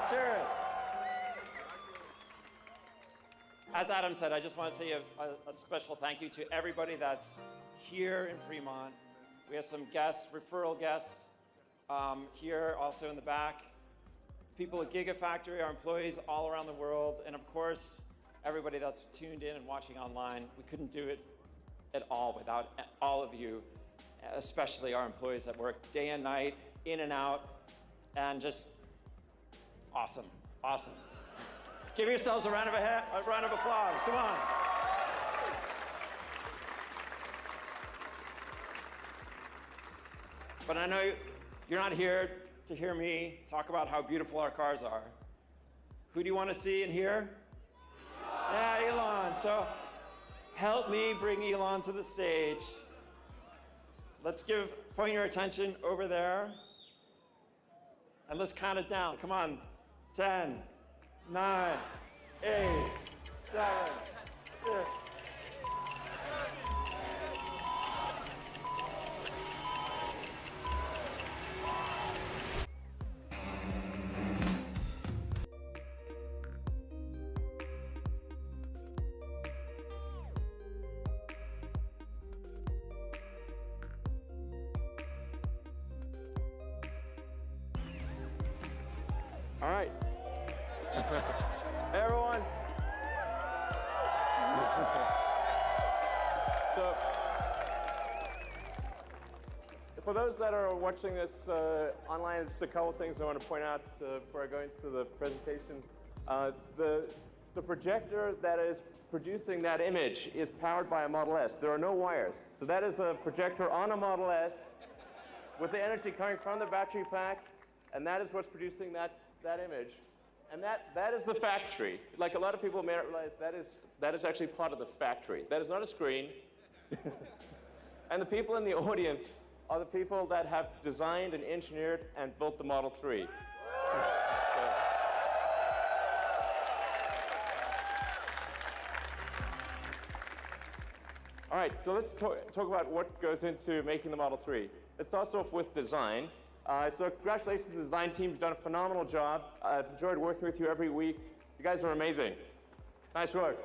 Let's hear it. As Adam said, I just want to say a special thank you to everybody that's here in Fremont. We have some guests, referral guests here, also in the back. People at Gigafactory, our employees all around the world, and of course, everybody that's tuned in and watching online. We couldn't do it at all without all of you, especially our employees that work day and night, in and out, and just awesome, awesome. Give yourselves a round of applause, come on. But I know you're not here to hear me talk about how beautiful our cars are. Who do you want to see and hear? Yeah, Elon. So help me bring Elon to the stage. Let's point your attention over there. And let's count it down. Come on. 10, 9, 8, 7, 6. All right. Hey, everyone. So, for those that are watching this online, there's a couple of things I want to point out before I go into the presentation. The projector that is producing that image is powered by a Model S. There are no wires. So that is a projector on a Model S with the energy coming from the battery pack, and that is what's producing that image. And that is the factory. Like a lot of people may not realize, that is actually part of the factory. That is not a screen. And the people in the audience are the people that have designed and engineered and built the Model 3. All right, so let's talk about what goes into making the Model 3. It starts off with design. So congratulations to the design team. You've done a phenomenal job. I've enjoyed working with you every week. You guys are amazing. Nice work.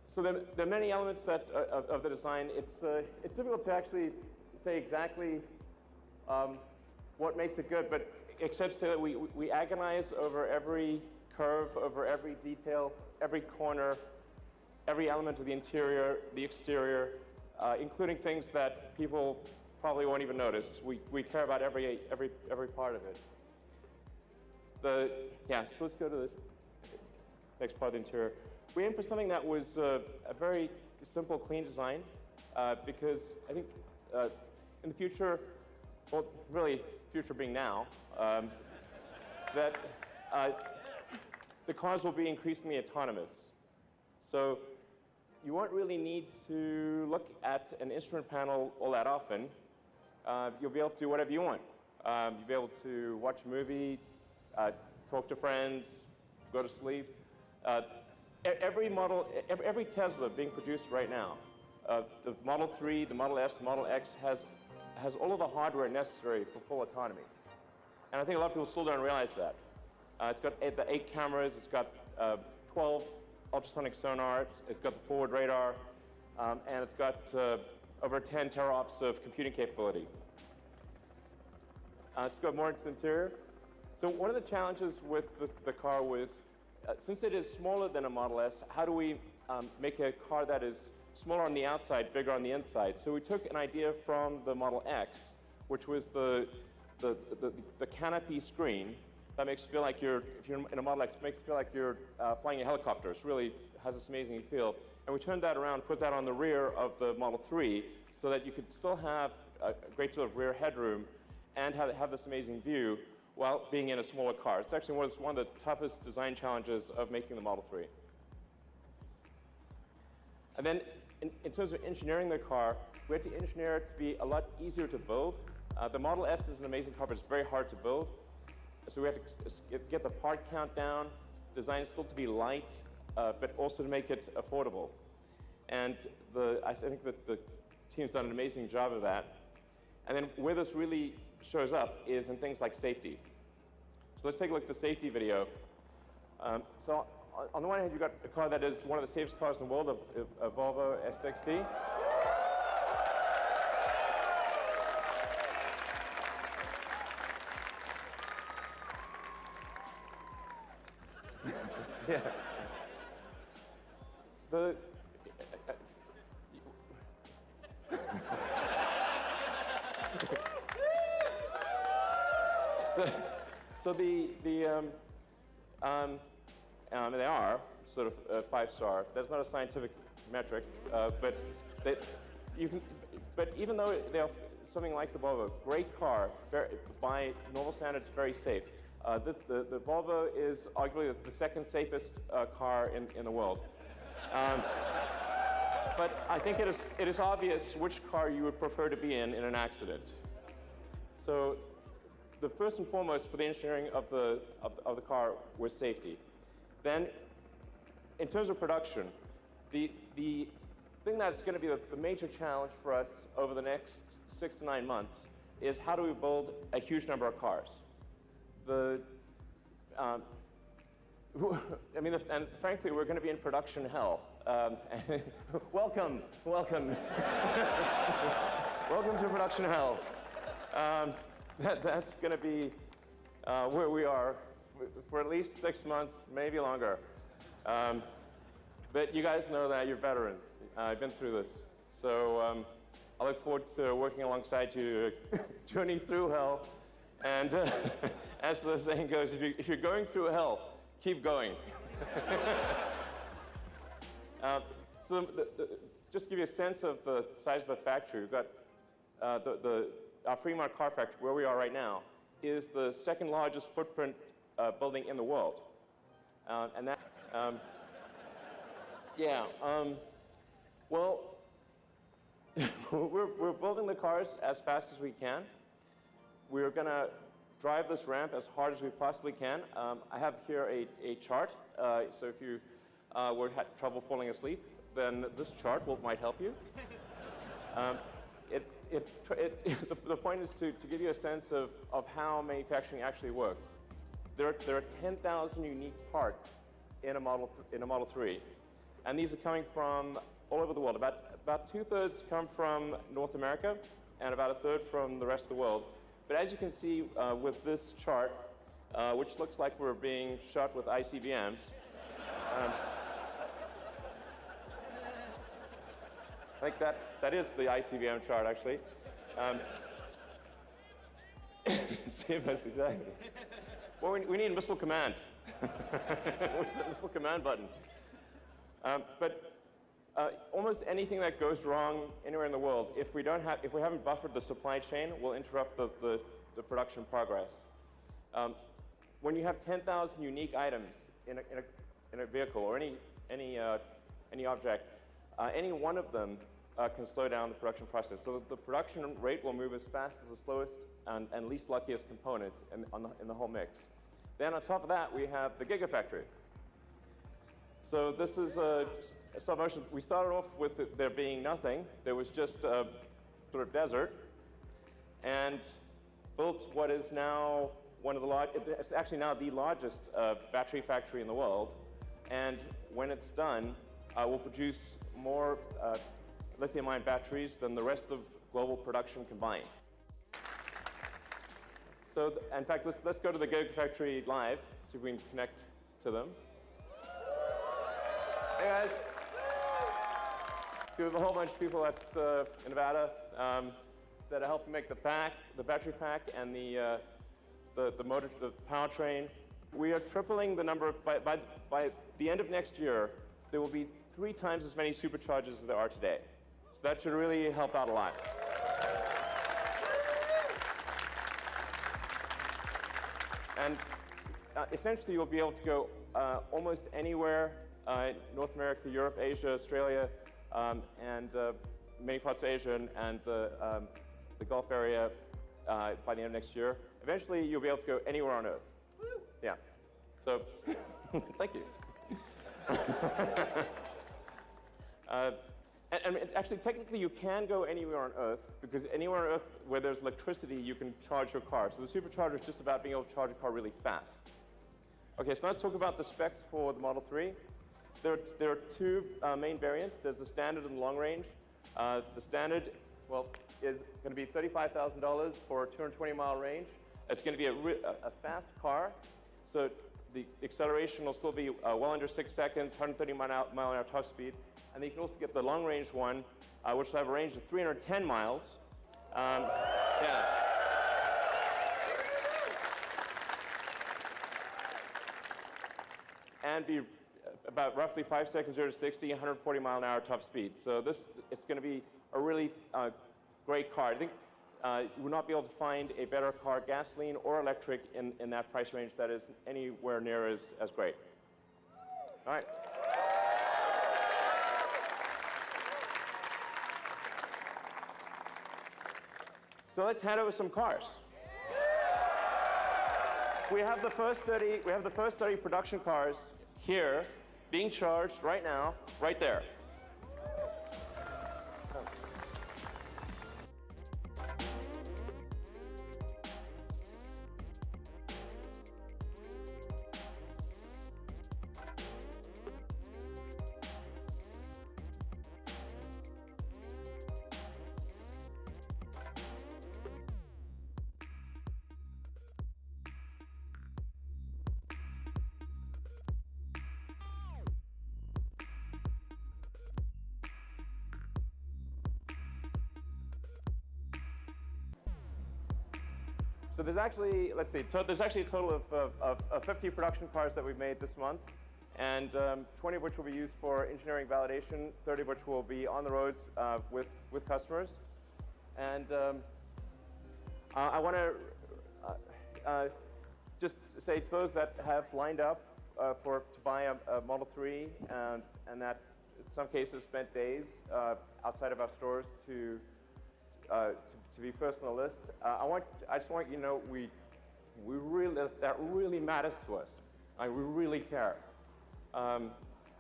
So there are many elements of the design. It's difficult to actually say exactly what makes it good, but except to say that we agonize over every curve, over every detail, every corner, every element of the interior, the exterior, including things that people probably won't even notice. We care about every part of it. So let's go to the next part of the interior. We aimed for something that was a very simple, clean design, because I think in the future, well, really, future being now, that the cars will be increasingly autonomous. So you won't really need to look at an instrument panel all that often. You'll be able to do whatever you want. You'll be able to watch a movie, talk to friends, go to sleep. Every Tesla being produced right now, the Model 3, the Model S, the Model X has all of the hardware necessary for full autonomy. And I think a lot of people still don't realize that. It's got the 8 cameras, it's got 12 ultrasonic sonars, it's got the forward radar, and it's got over 10 teraops of computing capability. Let's go more into the interior. So one of the challenges with the car was, since it is smaller than a Model S, how do we make a car that is smaller on the outside, bigger on the inside? So we took an idea from the Model X, which was the canopy screen that makes you feel like if you're in a Model X, makes you feel like you're flying a helicopter. It really has this amazing feel. And we turned that around, put that on the rear of the Model 3 so that you could still have a great deal of rear headroom and have this amazing view while being in a smaller car. It's actually one of the toughest design challenges of making the Model 3. And then in terms of engineering the car, we had to engineer it to be a lot easier to build. The Model S is an amazing car, but it's very hard to build. So we had to get the part count down, design it still to be light, but also to make it affordable. And I think that the team's done an amazing job of that. And then where this really shows up is in things like safety. So let's take a look at the safety video. So on the one hand, you've got a car that is one of the safest cars in the world, a Volvo S60. Yeah. They are sort of 5-star. That's not a scientific metric, but even though they are something like the Volvo, great car, by normal standards, very safe. The Volvo is arguably the second safest car in the world. But I think it is obvious which car you would prefer to be in an accident. So the first and foremost for the engineering of the car was safety. Then, in terms of production, the thing that's going to be the major challenge for us over the next 6 to 9 months is how do we build a huge number of cars? And frankly, we're going to be in production hell. Welcome. Welcome to production hell. That's going to be where we are for at least 6 months, maybe longer. But you guys know that, you're veterans. I've been through this. So I look forward to working alongside you, journey through hell. And as the saying goes, if you're going through hell, keep going. So just to give you a sense of the size of the factory, we've got our Fremont car factory, where we are right now, is the second largest footprint building in the world. And that, well, we're building the cars as fast as we can. We're going to drive this ramp as hard as we possibly can. I have here a chart, so if you had trouble falling asleep, then this chart might help you. The point is to give you a sense of how manufacturing actually works. There are 10,000 unique parts in a Model 3, and these are coming from all over the world. About 2/3 come from North America, and about 1/3 from the rest of the world. But as you can see with this chart, which looks like we're being shot with ICBMs, I think that is the ICBM chart, actually. Save us, exactly. Well, we need missile command. Where's the missile command button? But almost anything that goes wrong anywhere in the world, if we haven't buffered the supply chain, will interrupt the production progress. When you have 10,000 unique items in a vehicle or any object, any one of them can slow down the production process. So the production rate will move as fast as the slowest and least luckiest component in the whole mix. Then on top of that, we have the Gigafactory. So this is a stop motion. We started off with there being nothing. There was just a sort of desert, and built what is now it's actually now the largest battery factory in the world. And when it's done, we'll produce more lithium-ion batteries than the rest of global production combined. So, in fact, let's go to the Gigafactory live, see if we can connect to them. Hey guys. There's a whole bunch of people in Nevada that are helping make the battery pack, and the motor, the powertrain. We are tripling the number. By the end of next year, there will be 3 times as many superchargers as there are today. So that should really help out a lot. And essentially, you'll be able to go almost anywhere, North America, Europe, Asia, Australia, and many parts of Asia and the Gulf area by the end of next year. Eventually, you'll be able to go anywhere on Earth. Woo. Yeah. So, thank you. And actually, technically, you can go anywhere on Earth, because anywhere on Earth where there's electricity, you can charge your car. So the supercharger is just about being able to charge a car really fast. Okay, so let's talk about the specs for the Model 3. There are two main variants. There's the standard and the long range. The standard, well, is going to be $35,000 for a 220-mile range. It's going to be a fast car, so the acceleration will still be well under 6 seconds, 130 mile an hour top speed. And then you can also get the long range one, which will have a range of 310 miles. Yeah. And be about roughly 5 seconds 0 to 60, 140 mile an hour top speed. So it's going to be a really great car. I think you will not be able to find a better car, gasoline or electric, in that price range that is anywhere near as great. All right. So let's hand over some cars. We have the first 30 production cars here being charged right now, right there. So there's actually, let's see, there's actually a total of 50 production cars that we've made this month, and 20 of which will be used for engineering validation, 30 of which will be on the roads with customers. And I want to just say to those that have lined up to buy a Model 3 and that in some cases spent days outside of our stores to be first on the list. I just want you to know that really matters to us. We really care. And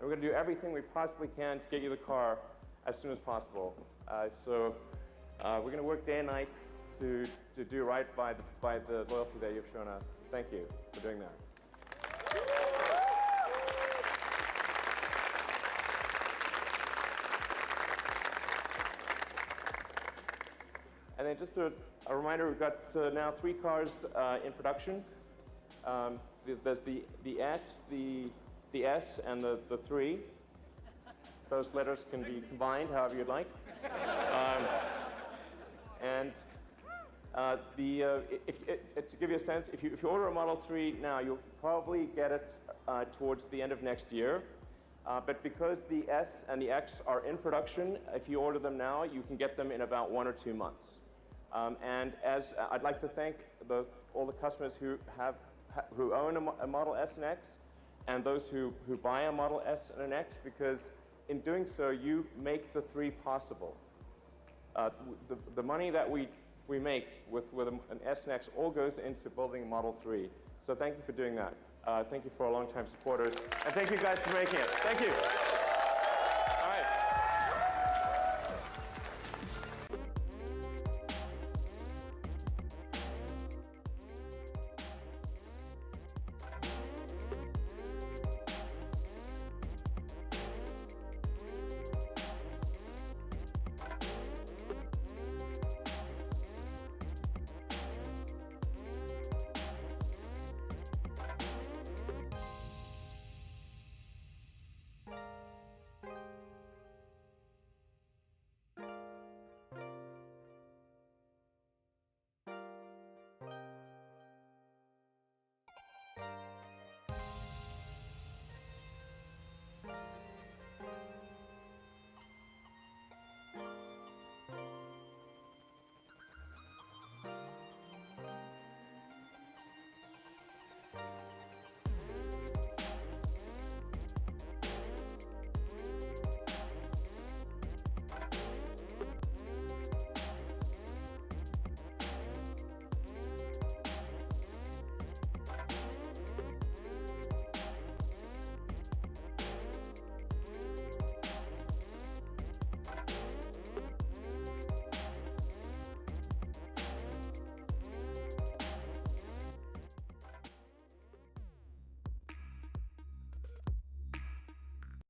we're going to do everything we possibly can to get you the car as soon as possible. So we're going to work day and night to do right by the loyalty that you've shown us. Thank you for doing that. And then just a reminder, we've got now 3 cars in production. There's the X, the S, and the 3. Those letters can be combined however you'd like. To give you a sense, if you order a Model 3 now, you'll probably get it towards the end of next year. But because the S and the X are in production, if you order them now, you can get them in about 1 or 2 months. And as I'd like to thank all the customers who own a Model S and X, and those who buy a Model S and an X, because in doing so, you make the 3 possible. The money that we make with an S and X all goes into building a Model 3. So thank you for doing that. Thank you for our longtime supporters, and thank you guys for making it. Thank you.